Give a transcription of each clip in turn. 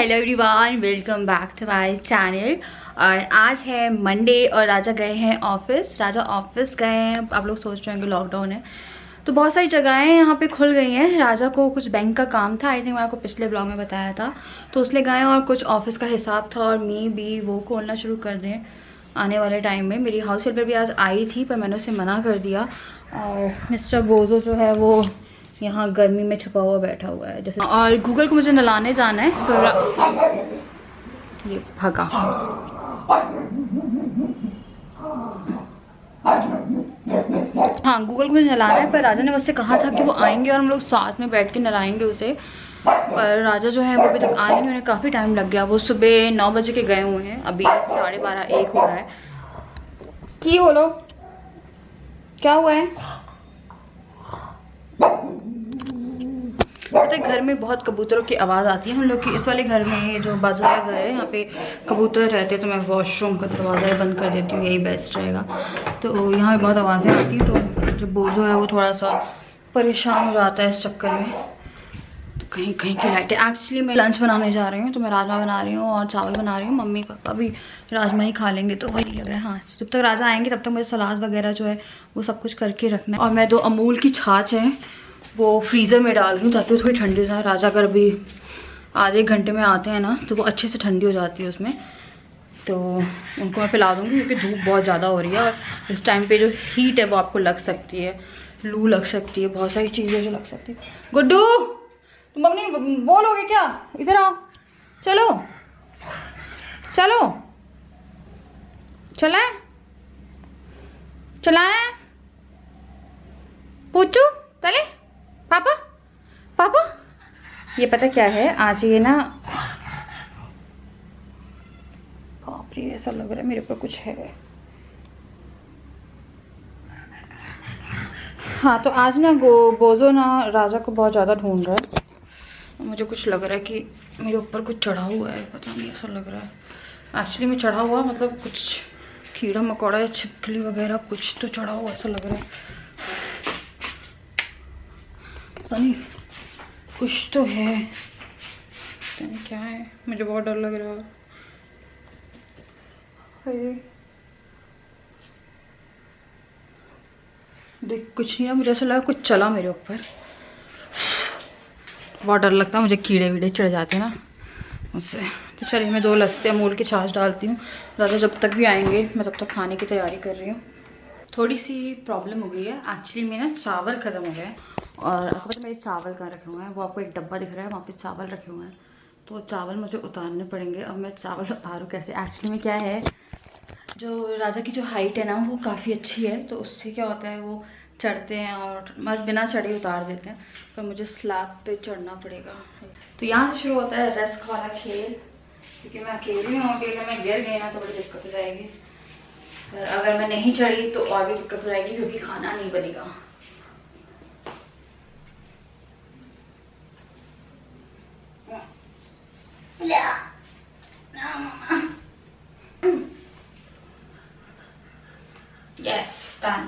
Hello everyone, welcome back to my channel. और आज है मंडे और राजा गए हैं ऑफिस। राजा ऑफिस गए हैं। आप लोग सोच रहे होंगे लॉकडाउन है तो बहुत सारी जगहें यहाँ पे खुल गई हैं। राजा को कुछ बैंक का काम था, आई थिंक मैं आपको पिछले ब्लॉग में बताया था, तो उसलिए गए और कुछ ऑफिस का हिसाब था और मी भी वो खोलना शुरू कर दें आने वाले टाइम में। मेरी हाउस हेल्पर भी आज आई थी पर मैंने उसे मना कर दिया। और मिस्टर बोजो जो है वो यहाँ गर्मी में छुपा हुआ बैठा हुआ है जैसे। और गूगल को मुझे नहलाने जाना है तो ये भागा। हाँ, गूगल को मुझे नहलाना है पर राजा ने मुझसे कहा था कि वो आएंगे और हम लोग साथ में बैठ के नहलाएंगे उसे। पर राजा जो है वो अभी तक आए नहीं, उन्हें काफ़ी टाइम लग गया। वो सुबह 9 बजे के गए हुए हैं, अभी 12:30-1 हो रहा है। की बोलो क्या हुआ है? पता है घर में बहुत कबूतरों की आवाज़ आती है। हम लोग की इस वाले घर में, ये जो बाजू वाला घर है, यहाँ पे कबूतर रहते हैं तो मैं वॉशरूम का दरवाज़ा बंद कर देती हूँ, यही बेस्ट रहेगा। तो यहाँ पे बहुत आवाज़ें आती हैं तो जो बोझो है वो थोड़ा सा परेशान हो जाता है इस चक्कर में। तो कहीं कहीं की लाइटें। एक्चुअली मैं लंच बनाने जा रही हूँ तो मैं राजमा बना रही हूँ और चावल बना रही हूँ। मम्मी पापा भी राजमा ही खा लेंगे तो वही लग रहा है। हाँ, जब तक राजा आएंगे तब तक मुझे सलाद वगैरह जो है वो सब कुछ करके रखना है। और मैं 2 अमूल की छाछ है वो फ्रीज़र में डाल रही हूँ ताकि वो थोड़ी ठंडी हो जाए। राजा अगर अभी आधे घंटे में आते हैं ना तो वो अच्छे से ठंडी हो जाती है उसमें, तो उनको मैं पिला दूँगी क्योंकि धूप बहुत ज़्यादा हो रही है और इस टाइम पे जो हीट है वो आपको लग सकती है, लू लग सकती है, बहुत सारी चीज़ें जो लग सकती है। गुड्डू तुम अपनी बोलोगे क्या? इधर आओ, चलो चलो, चलाए चलाए, पूछू चले पापा पापा। ये पता क्या है, आज ये ना बाप रे ऐसा लग रहा है मेरे ऊपर कुछ है। हाँ तो आज ना बोझो ना राजा को बहुत ज़्यादा ढूंढ रहा है। मुझे कुछ लग रहा है कि मेरे ऊपर कुछ चढ़ा हुआ है, पता नहीं ऐसा लग रहा है। एक्चुअली में चढ़ा हुआ मतलब कुछ कीड़ा मकोड़ा या छिपकली वगैरह कुछ तो चढ़ा हुआ ऐसा लग रहा है। पता नहीं कुछ तो है, पता नहीं क्या है, मुझे बहुत डर लग रहा है। देख कुछ नहीं ना, मुझे ऐसा लगा कुछ चला मेरे ऊपर, बहुत डर लगता है मुझे, कीड़े वीड़े चढ़ जाते हैं ना मुझसे। तो चलिए मैं 2 लस्सी अमूल की छाछ डालती हूँ। राजा जब तक भी आएंगे मैं तब तक खाने की तैयारी कर रही हूँ। थोड़ी सी प्रॉब्लम हो गई है एक्चुअली में ना, चावल ख़त्म हो गया और आपको पता मेरे चावल कहाँ रखे हुए हैं, वो आपको एक डब्बा दिख रहा है, वहाँ पे चावल रखे हुए हैं। तो चावल मुझे उतारने पड़ेंगे। अब मैं चावल उतारूँ कैसे? एक्चुअली में क्या है, जो राजा की जो हाइट है ना वो काफ़ी अच्छी है, तो उससे क्या होता है वो चढ़ते हैं और बस बिना चढ़े उतार देते हैं, पर मुझे स्लैब पे चढ़ना पड़ेगा। तो यहाँ से शुरू होता है रिस्क वाला खेल, क्योंकि मैं अकेली हूँ कि अगर मैं गिर गई ना तो बड़ी दिक्कत हो जाएगी, पर अगर मैं नहीं चढ़ी तो और भी दिक्कत हो जाएगी क्योंकि खाना नहीं बनेगा। Yes, done.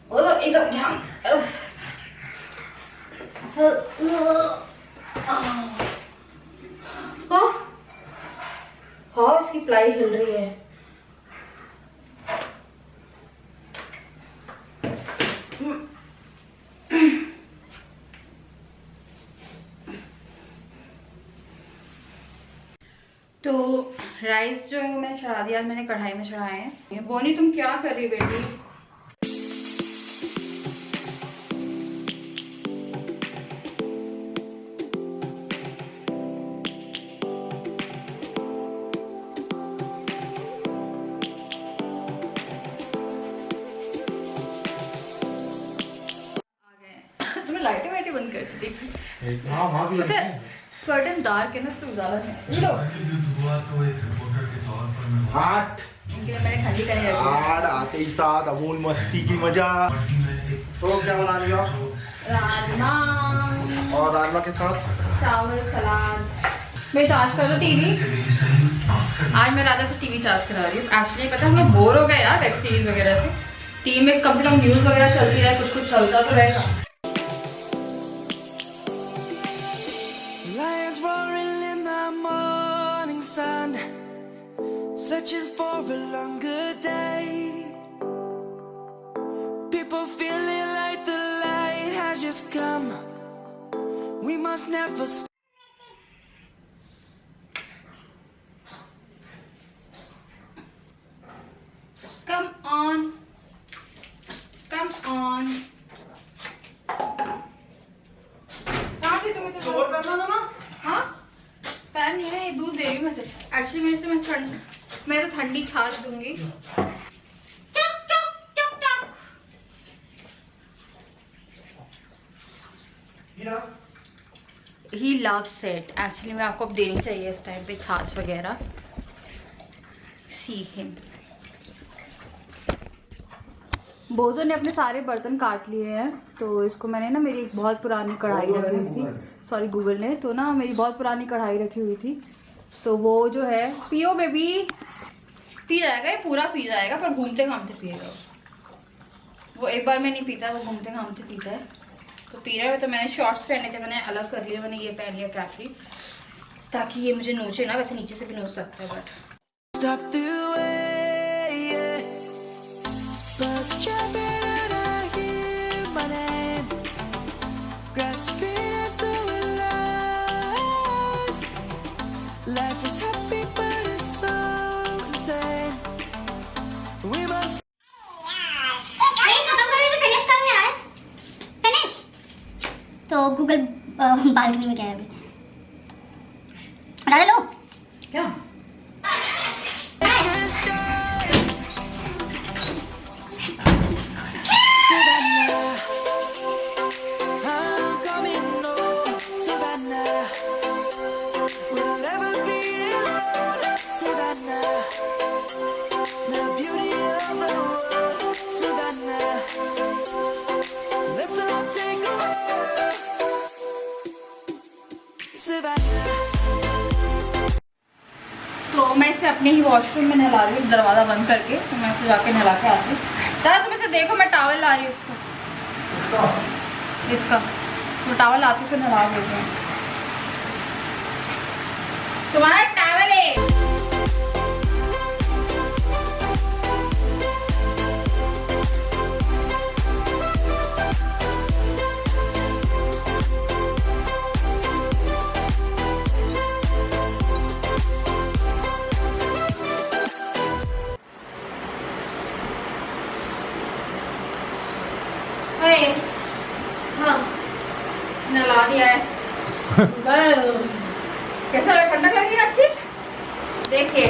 बोलो एकदम ध्यान। हाँ इसकी प्लाई हिल रही है। तो राइस जो है मैंने चढ़ा दिया, मैंने कढ़ाई में चढ़ाए हैं। बोनी तुम क्या कर रही बेटी? तुम्हें लाइटें वाइटें बंद कर दी? कर्टन डार्क है ना तो उजाला है। लो 8 इनके लिए मैंने ठंडी करने रखी है। 8 आते ही साथ अमूल मस्ती की मजा। तो क्या बना रही हो? राजमा और राजमा के साथ चावल सलाद। मैं चार्ज कर दो टीवी। आज मैं राजा से टीवी चार्ज करा रही हूँ। एक्चुअली पता है हम लोग बोर हो गए यार वेब सीरीज वगैरह से। टीवी में कम से कम न्यूज़ वगैरह चलती रहे, कुछ कुछ चलता तो रहेगा। Searching for a longer day. People feeling like the light has just come. We must never stop. Come on. Come on. कहाँ थी तुम्हें? तो और करना था ना? हाँ? पैन नहीं है, ये दूध दे रही हूँ मैं से। एक्चुअली मैं तो ठंडी छाछ दूंगी। He loves it. एक्चुअली मैं आपको अब देनी चाहिए इस टाइम पे छाछ वगैरह। See him. बोझों ने अपने सारे बर्तन काट लिए हैं, तो इसको मैंने ना मेरी एक बहुत पुरानी कढ़ाई रखी हुई थी, सॉरी गूगल ने, तो ना मेरी बहुत पुरानी कढ़ाई रखी हुई थी, तो वो जो है पियो बेबी, पी जाएगा, ये पूरा पी जाएगा पर घूमते घामते पिएगा। वो एक बार में नहीं पीता, वो घूमते घामते पीता है। तो पी रहा है। तो मैंने शॉर्ट्स पहने थे, मैंने अलग कर लिया, मैंने ये पहन लिया कैप्री, ताकि ये मुझे नोचे ना, वैसे नीचे से भी नोच सकता है but Stop the way, yeah. Birds jumping and I hear my name, grasping into life. Life is happy but it's so insane. We must. तो गूगल बालकनी में क्या है अभी? डाल लो क्या तो मैं इसे अपने ही वॉशरूम में नहला रही हूँ, दरवाज़ा बंद करके। तो मैं इसे जाके नहला के आती हूँ। दादा तुम इसे देखो, मैं टावल ला रही हूँ इसका तो टावल आती हूँ, नहला देती हूँ। तुम्हारा टावल है। हाँ नला दिया है। कैसा है, ठंडक लगी ना अच्छी? देखिए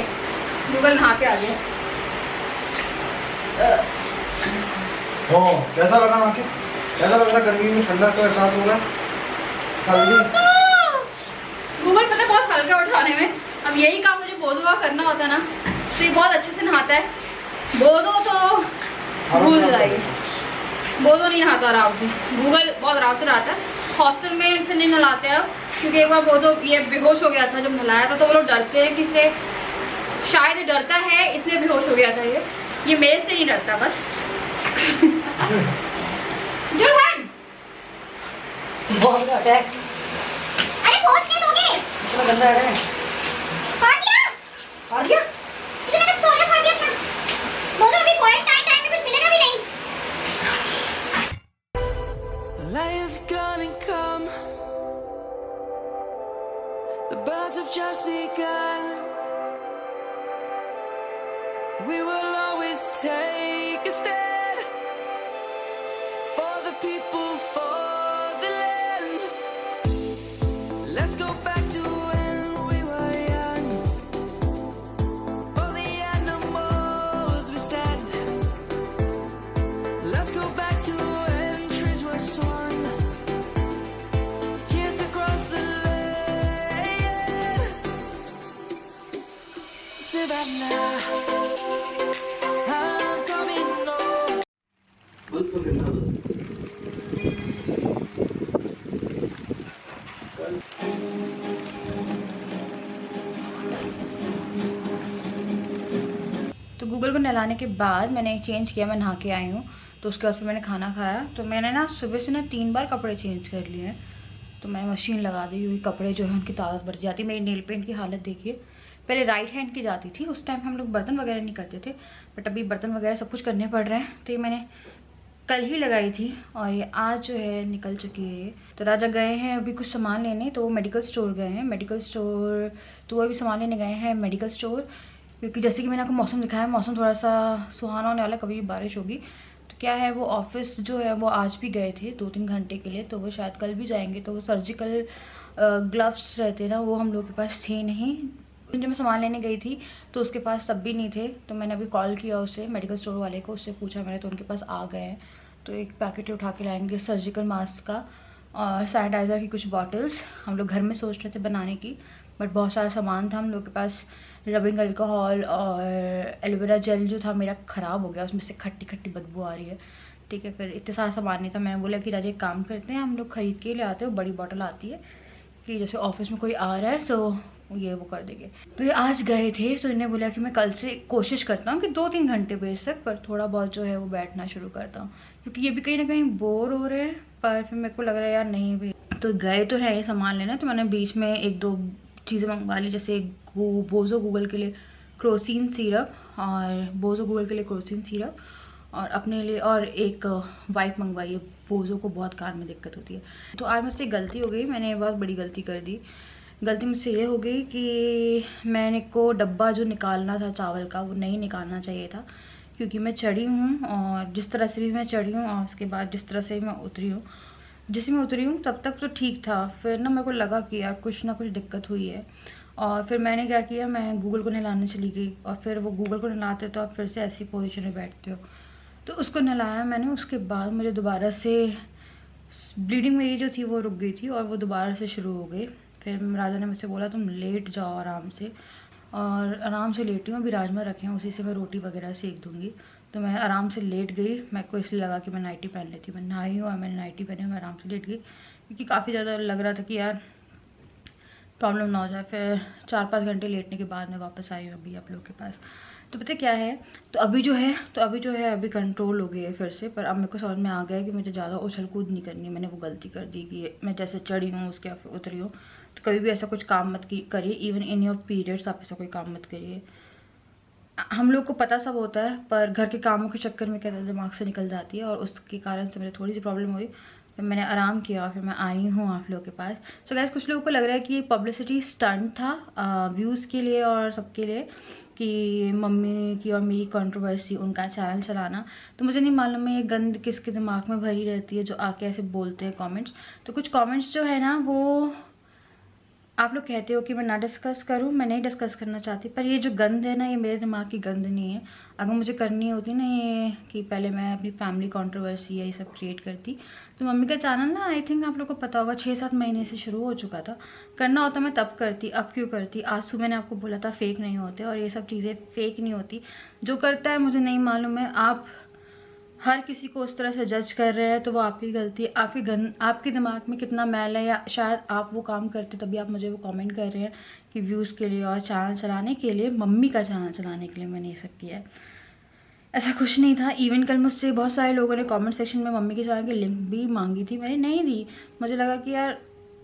गूगल नहा के आ गया। कैसा लगा वहाँ के? कैसा लग रहा? गर्मी में ठंडा का एहसास हो रहा है? गूगल पता है बहुत हल्का उठाने में। अब यही काम मुझे बोधो का करना होता है ना, तो ये बहुत अच्छे से नहाता है। बोधो तो भूल जाइए, बोधो नहीं नहाता आराम से। गूगल बहुत आराम से नहाता है। हॉस्टल में इनसे नहीं नहलाते हैं, क्योंकि एक बार बोधो ये बेहोश हो गया था जब नहलाया था, तो वो लोग डरते हैं कि इसे शायद डरता है इसलिए बेहोश हो गया था। ये मेरे से नहीं डरता बस। जुल्हन अरे पोस्ट नहीं दोगे? इतना गंदा है। फाड़ दिया? इसे मैंने फाड़ दिया अपना। बोलो अभी क्वारंटाइन टाइम में कुछ मिलेगा भी नहीं। Light is gonna come. The birds have just begun. We will always take a stand for the people, for the land. Let's go back to when we were young. For the animals we stand. Let's go back to when trees were swung. Kids across the land. Savannah, I'm coming home. को नहलाने के बाद मैंने change किया, मैं नहा के आई हूँ, तो उसके बाद फिर मैंने खाना खाया। तो मैंने ना सुबह से ना 3 बार कपड़े चेंज कर लिए हैं। तो मैंने मशीन लगा दी हुई, कपड़े जो है उनकी ताकत बढ़ जाती है। मेरी नेल पेंट की हालत देखिए, पहले राइट हैंड की जाती थी, उस टाइम हम लोग बर्तन वगैरह नहीं करते थे, बट अभी बर्तन वगैरह सब कुछ करने पड़ रहे हैं। तो ये मैंने कल ही लगाई थी और ये आज जो है निकल चुकी है ये। तो राजा गए हैं अभी कुछ सामान लेने, तो वो मेडिकल स्टोर गए हैं, मेडिकल स्टोर, तो वो अभी सामान लेने गए हैं मेडिकल स्टोर, क्योंकि जैसे कि मैंने आपको मौसम दिखाया, मौसम थोड़ा सा सुहाना होने वाला, कभी बारिश होगी। तो क्या है, वो ऑफिस जो है वो आज भी गए थे 2-3 घंटे के लिए, तो वो शायद कल भी जाएंगे। तो वो सर्जिकल ग्लव्स रहते ना, वो हम लोग के पास थे नहीं। जब मैं सामान लेने गई थी तो उसके पास तब भी नहीं थे, तो मैंने अभी कॉल किया उसे, मेडिकल स्टोर वाले को, उससे पूछा मैंने, तो उनके पास आ गए हैं। तो एक पैकेट उठा के लाएंगे सर्जिकल मास्क का और सैनिटाइज़र की कुछ बॉटल्स। हम लोग घर में सोच रहे थे बनाने की, बट बहुत सारा सामान था हम लोग के पास। रबिंग अल्कोहल और एलोवेरा जेल जो था मेरा ख़राब हो गया, उसमें से खट्टी खट्टी बदबू आ रही है। ठीक है, फिर इतने सारा सामान नहीं था। मैंने बोला कि राजा एक काम करते हैं, हम लोग खरीद के ले आते हो, बड़ी बॉटल आती है कि जैसे ऑफिस में कोई आ रहा है तो ये वो कर देंगे। तो ये आज गए थे, तो इन्हें बोला कि मैं कल से कोशिश करता हूँ कि 2-3 घंटे बेशक, पर थोड़ा बहुत जो है वो बैठना शुरू करता हूँ, क्योंकि ये भी कहीं ना कहीं बोर हो रहे हैं। पर फिर मेरे को लग रहा है यार नहीं भी, तो गए तो है ये सामान लेना। तो मैंने बीच में 1-2 चीज़ें मंगवा ली, जैसे बोजो गूगल के लिए क्रोसिन सिरप और बोजो गूगल के लिए क्रोसिन सिरप, और अपने लिए और एक वाइप मंगवाई है। बोजो को बहुत कान में दिक्कत होती है। तो आज मुझसे गलती हो गई, मैंने बहुत बड़ी गलती कर दी। गलती मुझसे ये हो गई कि मैंने को डब्बा जो निकालना था चावल का वो नहीं निकालना चाहिए था, क्योंकि मैं चढ़ी हूँ और जिस तरह से भी मैं चढ़ी हूँ और उसके बाद जिस तरह से मैं उतरी हूँ, जिससे मैं उतरी हूँ तब तक तो ठीक था। फिर ना मेरे को लगा कि यार कुछ ना कुछ दिक्कत हुई है, और फिर मैंने क्या किया, मैं गूगल को नहलाने चली गई। और फिर वो गूगल को नहलाते तो आप फिर से ऐसी पोजीशन में बैठते हो, तो उसको नहलाया मैंने। उसके बाद मुझे दोबारा से ब्लीडिंग मेरी जो थी वो रुक गई थी और वो दोबारा से शुरू हो गई। फिर राजा ने मुझसे बोला तुम लेट जाओ आराम से, और आराम से लेटी हूँ। अभी राजमा रखे हैं, उसी से मैं रोटी वगैरह सेक दूँगी। तो मैं आराम से लेट गई, मेरे को इसलिए लगा कि मैं नाइटी पहन लेती हूँ। मैं नहाई हूँ और मैंने नाइटी पहनी, मैं आराम से लेट गई, क्योंकि काफ़ी ज़्यादा लग रहा था कि यार प्रॉब्लम ना हो जाए। फिर 4-5 घंटे लेटने के बाद मैं वापस आई हूँ अभी आप लोगों के पास। तो पता क्या है, तो अभी जो है अभी कंट्रोल हो गई है फिर से। पर अब मेरे को समझ में आ गया है कि मुझे ज़्यादा उछल कूद नहीं करनी। मैंने वो गलती कर दी कि मैं जैसे चढ़ी हूँ उसके उतरी हूँ, तो कभी भी ऐसा कुछ काम मत करिए। इवन इन योर पीरियड्स आप ऐसा कोई काम मत करिए। हम लोग को पता सब होता है, पर घर के कामों के चक्कर में क्या दिमाग से निकल जाती है, और उसके कारण से मुझे थोड़ी सी प्रॉब्लम हुई। फिर मैंने आराम किया और फिर मैं आई हूँ आप लोगों के पास। सो गाइस, कुछ लोगों को लग रहा है कि ये पब्लिसिटी स्टंट था व्यूज़ के लिए और सबके लिए, कि मम्मी की और मेरी कंट्रोवर्सी, उनका चैनल चलाना। तो मुझे नहीं मालूम है ये गंद किसके दिमाग में भरी रहती है जो आके ऐसे बोलते हैं कमेंट्स। तो कुछ कमेंट्स जो है ना वो आप लोग कहते हो कि मैं ना डिस्कस करूं, मैं नहीं डिस्कस करना चाहती, पर ये जो गंद है ना, ये मेरे दिमाग की गंद नहीं है। अगर मुझे करनी होती ना ये कि पहले मैं अपनी फैमिली कंट्रोवर्सी ये सब क्रिएट करती, तो मम्मी का चैनल ना आई थिंक आप लोग को पता होगा 6-7 महीने से शुरू हो चुका था। करना होता मैं तब करती, अब क्यों करती। आज सुबह मैंने आपको बोला था फेक नहीं होते, और ये सब चीज़ें फेक नहीं होती। जो करता है मुझे नहीं मालूम है, आप हर किसी को उस तरह से जज कर रहे हैं तो वो आपकी गलती है। आपके दिमाग में कितना मैल है, या शायद आप वो काम करते तभी आप मुझे वो कमेंट कर रहे हैं कि व्यूज़ के लिए और चैनल चलाने के लिए, मम्मी का चैनल चलाने के लिए मैंने ये सब किया है। ऐसा कुछ नहीं था। इवन कल मुझसे बहुत सारे लोगों ने कमेंट सेक्शन में मम्मी के चैनल की लिंक भी मांगी थी, मैंने नहीं दी। मुझे लगा कि यार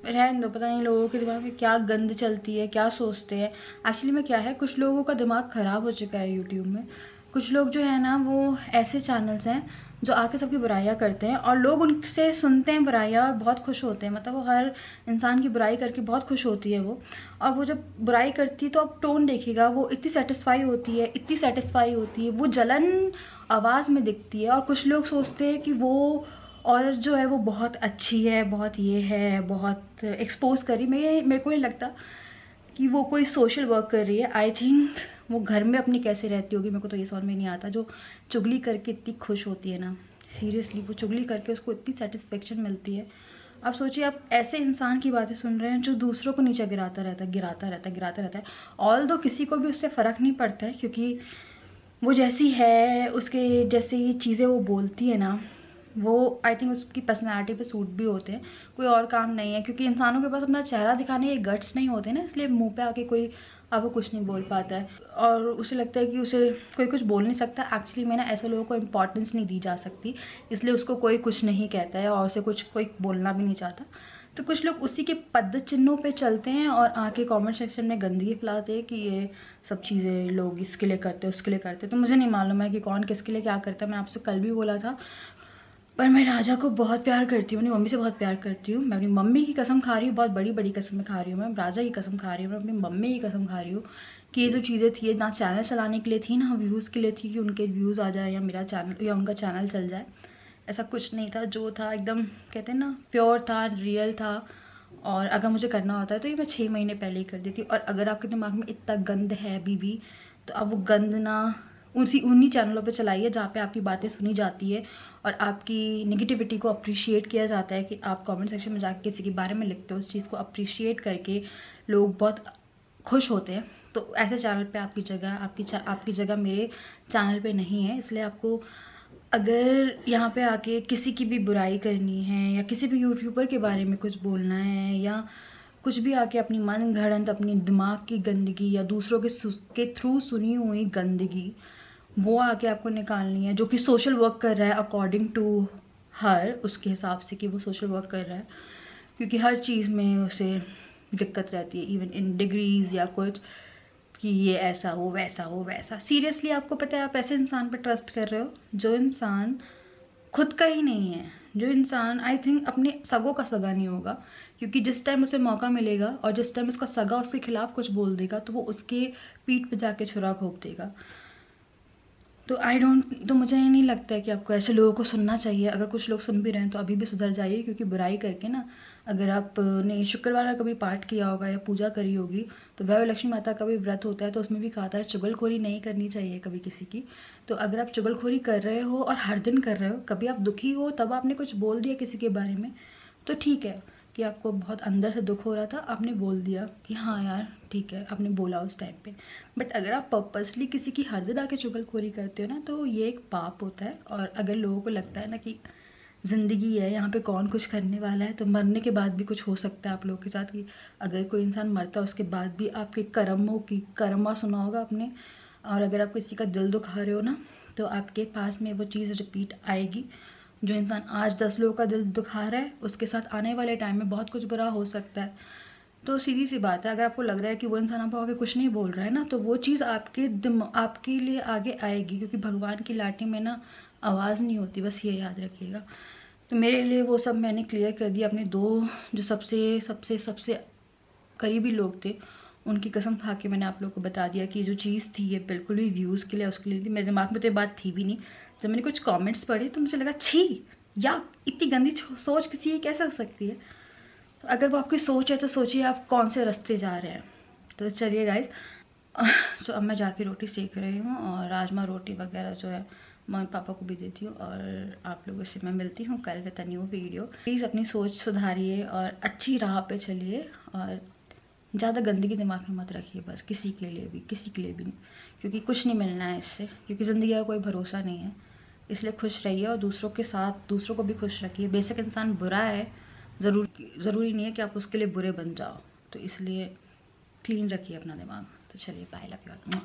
रहने दो, पता नहीं लोगों के दिमाग में क्या गंद चलती है, क्या सोचते हैं। एक्चुअली में क्या है, कुछ लोगों का दिमाग ख़राब हो चुका है यूट्यूब में। कुछ लोग जो है ना वो ऐसे चैनल्स हैं जो आके सबकी बुराइयां करते हैं, और लोग उनसे सुनते हैं बुराइयां और बहुत खुश होते हैं। मतलब वो हर इंसान की बुराई करके बहुत खुश होती है वो, और वो जब बुराई करती है तो आप टोन देखिएगा, वो इतनी सेटिस्फाई होती है, वो जलन आवाज़ में दिखती है। और कुछ लोग सोचते हैं कि वो औरत जो है वो बहुत अच्छी है, बहुत ये है, बहुत एक्सपोज करी। मेरे को नहीं लगता कि वो कोई सोशल वर्क कर रही है। आई थिंक वो घर में अपनी कैसे रहती होगी, मेरे को तो ये समझ में नहीं आता। जो चुगली करके इतनी खुश होती है ना, सीरियसली वो चुगली करके उसको इतनी सेटिस्फेक्शन मिलती है। अब सोचिए, आप ऐसे इंसान की बातें सुन रहे हैं जो दूसरों को नीचे गिराता रहता है। ऑल्दो किसी को भी उससे फ़र्क नहीं पड़ता है, क्योंकि वो जैसी है, उसके जैसी चीज़ें वो बोलती है ना, वो आई थिंक उसकी पर्सनैलिटी पे सूट भी होते हैं। कोई और काम नहीं है, क्योंकि इंसानों के पास अपना चेहरा दिखाने के गट्स नहीं होते ना, इसलिए मुंह पे आके कोई अब वो कुछ नहीं बोल पाता है और उसे लगता है कि उसे कोई कुछ बोल नहीं सकता। एक्चुअली में ना ऐसे लोगों को इम्पोर्टेंस नहीं दी जा सकती, इसलिए उसको कोई कुछ नहीं कहता है और उसे कुछ कोई बोलना भी नहीं चाहता। तो कुछ लोग उसी के पद चिन्हों पे चलते हैं और आके कमेंट सेक्शन में गंदगी फैलाते हैं कि ये सब चीज़ें लोग इसके लिए करते हैं उसके लिए करते हैं। तो मुझे नहीं मालूम है कि कौन किसके लिए क्या करता है। मैं आपसे कल भी बोला था, पर मैं राजा को बहुत प्यार करती हूँ, अपनी मम्मी से बहुत प्यार करती हूँ। मैं अपनी मम्मी की कसम खा रही हूँ, बहुत बड़ी बड़ी कसम खा रही हूँ। मैं राजा की कसम खा रही हूँ, मैं अपनी मम्मी की कसम खा रही हूँ कि ये जो चीज़ें थी, ये ना चैनल चलाने के लिए थी ना व्यूज़ के लिए थी कि उनके व्यूज़ आ जाए या मेरा चैनल या उनका चैनल चल जाए। ऐसा कुछ नहीं था। जो था एकदम कहते हैं ना प्योर था, रियल था। और अगर मुझे करना होता है तो ये मैं 6 महीने पहले ही कर देती। और अगर आपके दिमाग में इतना गंद है अभी भी, तो अब वो गंद ना उन्हीं चैनलों पे चलाइए जहाँ पे आपकी बातें सुनी जाती है और आपकी नेगेटिविटी को अप्रिशिएट किया जाता है। कि आप कमेंट सेक्शन में जाकर किसी के बारे में लिखते हो, उस चीज़ को अप्रिशिएट करके लोग बहुत खुश होते हैं। तो ऐसे चैनल पे आपकी जगह मेरे चैनल पे नहीं है। इसलिए आपको अगर यहाँ पे आके किसी की भी बुराई करनी है या किसी भी यूट्यूबर के बारे में कुछ बोलना है या कुछ भी आके अपनी मन घड़ंत, अपनी दिमाग की गंदगी या दूसरों के थ्रू सुनी हुई गंदगी वो आके आपको निकालनी है, जो कि सोशल वर्क कर रहा है अकॉर्डिंग टू हर, उसके हिसाब से कि वो सोशल वर्क कर रहा है। क्योंकि हर चीज़ में उसे दिक्कत रहती है, इवन इन डिग्रीज या कुछ, कि ये ऐसा हो वैसा हो वैसा। सीरियसली आपको पता है आप ऐसे इंसान पर ट्रस्ट कर रहे हो जो इंसान खुद का ही नहीं है, जो इंसान आई थिंक अपने सगों का सगा नहीं होगा। क्योंकि जिस टाइम उसे मौका मिलेगा और जिस टाइम उसका सगा उसके खिलाफ कुछ बोल देगा तो वो उसके पीठ पे जाके छुरा घोंप देगा। तो मुझे नहीं लगता है कि आपको ऐसे लोगों को सुनना चाहिए। अगर कुछ लोग सुन भी रहे हैं तो अभी भी सुधर जाइए। क्योंकि बुराई करके ना, अगर आपने शुक्रवार का कभी पाठ किया होगा या पूजा करी होगी तो वह लक्ष्मी माता का भी व्रत होता है, तो उसमें भी कहा था चुगलखोरी नहीं करनी चाहिए कभी किसी की। तो अगर आप चुगलखोरी कर रहे हो और हर दिन कर रहे हो, कभी आप दुखी हो तब आपने कुछ बोल दिया किसी के बारे में तो ठीक है कि आपको बहुत अंदर से दुख हो रहा था, आपने बोल दिया कि हाँ यार ठीक है, आपने बोला उस टाइम पे। बट अगर आप पर्पसली किसी की हर दिन आके चुगलखोरी करते हो ना तो ये एक पाप होता है। और अगर लोगों को लगता है ना कि ज़िंदगी है, यहाँ पे कौन कुछ करने वाला है, तो मरने के बाद भी कुछ हो सकता है आप लोगों के साथ। कि अगर कोई इंसान मरता है उसके बाद भी आपके कर्मों की कर्मा सुना होगा आपने, और अगर आप किसी का दिल दुखा रहे हो ना तो आपके पास में वो चीज़ रिपीट आएगी। जो इंसान आज 10 लोगों का दिल दुखा रहा है उसके साथ आने वाले टाइम में बहुत कुछ बुरा हो सकता है। तो सीधी सी बात है, अगर आपको लग रहा है कि वो इंसान आपको आगे कुछ नहीं बोल रहा है ना, तो वो चीज़ आपके लिए आगे आएगी। क्योंकि भगवान की लाठी में ना आवाज़ नहीं होती, बस ये याद रखिएगा। तो मेरे लिए वो सब मैंने क्लियर कर दिया। अपने 2 जो सबसे सबसे सबसे करीबी लोग थे उनकी कसम खा के मैंने आप लोगों को बता दिया कि जो चीज़ थी ये बिल्कुल भी व्यूज़ के लिए उसके लिए थी। मेरे दिमाग में तो ये बात थी भी नहीं। जब मैंने कुछ कमेंट्स पढ़े तो मुझे लगा छी या इतनी गंदी सोच किसी की कैसे हो सकती है। तो अगर वो आपकी सोच है तो सोचिए आप कौन से रास्ते जा रहे हैं। तो चलिए गाइज, तो अब मैं जाके रोटी सेक रही हूँ और राजमा रोटी वगैरह जो है मम्मी पापा को भी देती हूँ। और आप लोगों से मैं मिलती हूँ कल with a new video. Please अपनी सोच सुधारिए और अच्छी राह पे चलिए और ज़्यादा गंदगी दिमाग में मत रखिए, बस किसी के लिए भी नहीं। क्योंकि कुछ नहीं मिलना है इससे, क्योंकि ज़िंदगी का कोई भरोसा नहीं है। इसलिए खुश रहिए और दूसरों के साथ दूसरों को भी खुश रखिए। बेशक इंसान बुरा है, ज़रूरी नहीं है कि आप उसके लिए बुरे बन जाओ। तो इसलिए क्लीन रखिए अपना दिमाग। तो चलिए बाय, लव यू ऑल।